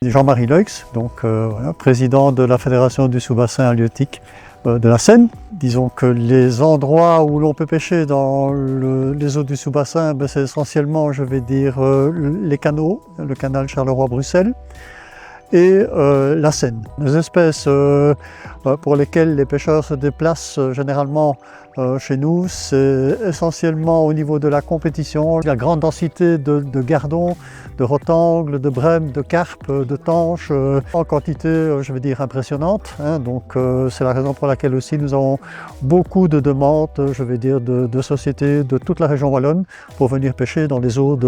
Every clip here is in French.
Jean-Marie Leux, donc voilà, président de la Fédération du sous-bassin halieutique de la Seine. Disons que les endroits où l'on peut pêcher dans les eaux du sous-bassin, c'est essentiellement, je vais dire, les canaux, le canal Charleroi-Bruxelles et la Seine. Les espèces pour lesquelles les pêcheurs se déplacent généralement chez nous, c'est essentiellement au niveau de la compétition, la grande densité de gardons, de rotangles, de brèmes, de carpes, de tanches, en quantité, je vais dire, impressionnante. Donc c'est la raison pour laquelle aussi nous avons beaucoup de demandes, je vais dire, de sociétés de toute la région wallonne pour venir pêcher dans les eaux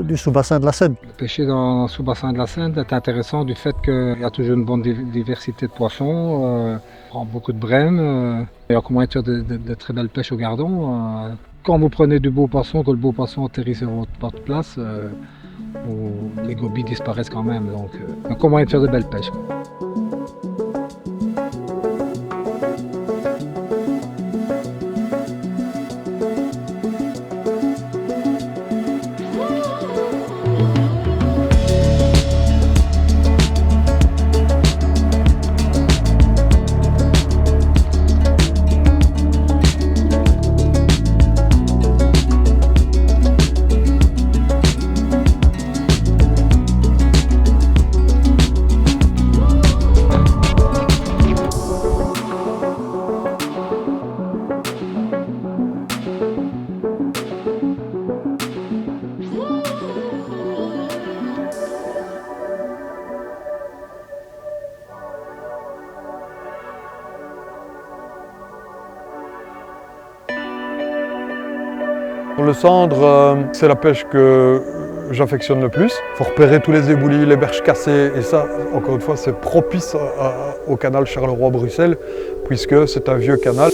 du sous-bassin de la Seine. Pêcher dans le sous-bassin de la Seine est intéressant du fait qu'il y a toujours une bonne diversité de poissons, on prend beaucoup de brèmes, il y a moyen de faire de très belles pêches au gardon. Quand vous prenez du beau poisson, que le beau poisson atterrit sur votre place, les gobies disparaissent quand même, donc il y a moyen de faire de belles pêches. Le cendre, c'est la pêche que j'affectionne le plus. Il faut repérer tous les éboulis, les berges cassées, et ça, encore une fois, c'est propice au canal Charleroi-Bruxelles, puisque c'est un vieux canal.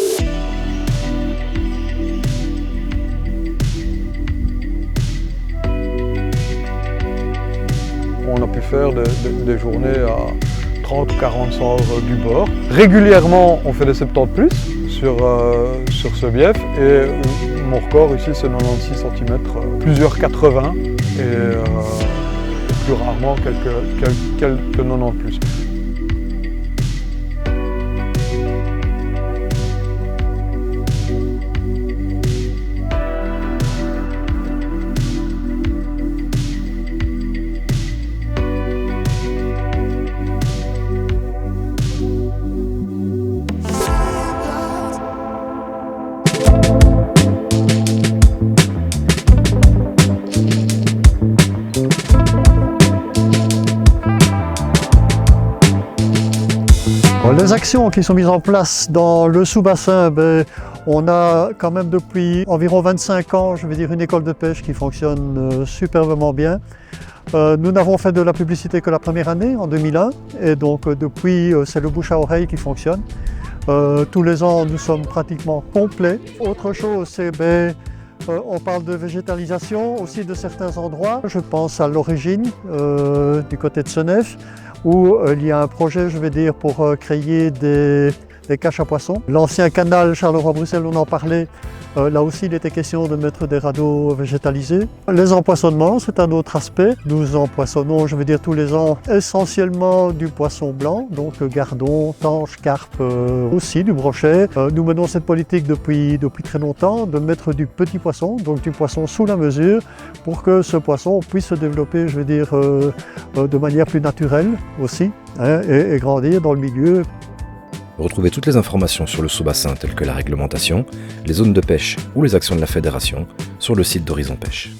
On a pu faire des journées à 30 ou 40 cendres du bord. Régulièrement, on fait des 70 plus sur ce bief, et mon record ici c'est 96 cm, plusieurs 80 et plus rarement quelques 90 plus. Les actions qui sont mises en place dans le sous-bassin, on a quand même depuis environ 25 ans, je vais dire, une école de pêche qui fonctionne superbement bien. Nous n'avons fait de la publicité que la première année, en 2001, et donc depuis, c'est le bouche à oreille qui fonctionne. Tous les ans, nous sommes pratiquement complets. Autre chose, c'est on parle de végétalisation aussi de certains endroits. Je pense à l'origine, du côté de Senef, où il y a un projet, je vais dire, pour créer des caches à poissons. L'ancien canal Charleroi-Bruxelles, on en parlait, là aussi il était question de mettre des radeaux végétalisés. Les empoisonnements, c'est un autre aspect. Nous empoisonnons, je veux dire, tous les ans, essentiellement du poisson blanc, donc gardon, tanche, carpe, aussi du brochet. Nous menons cette politique depuis très longtemps, de mettre du petit poisson, donc du poisson sous la mesure, pour que ce poisson puisse se développer, je veux dire, de manière plus naturelle aussi, et grandir dans le milieu. Retrouvez toutes les informations sur le sous-bassin telles que la réglementation, les zones de pêche ou les actions de la fédération sur le site d'Horizon Pêche.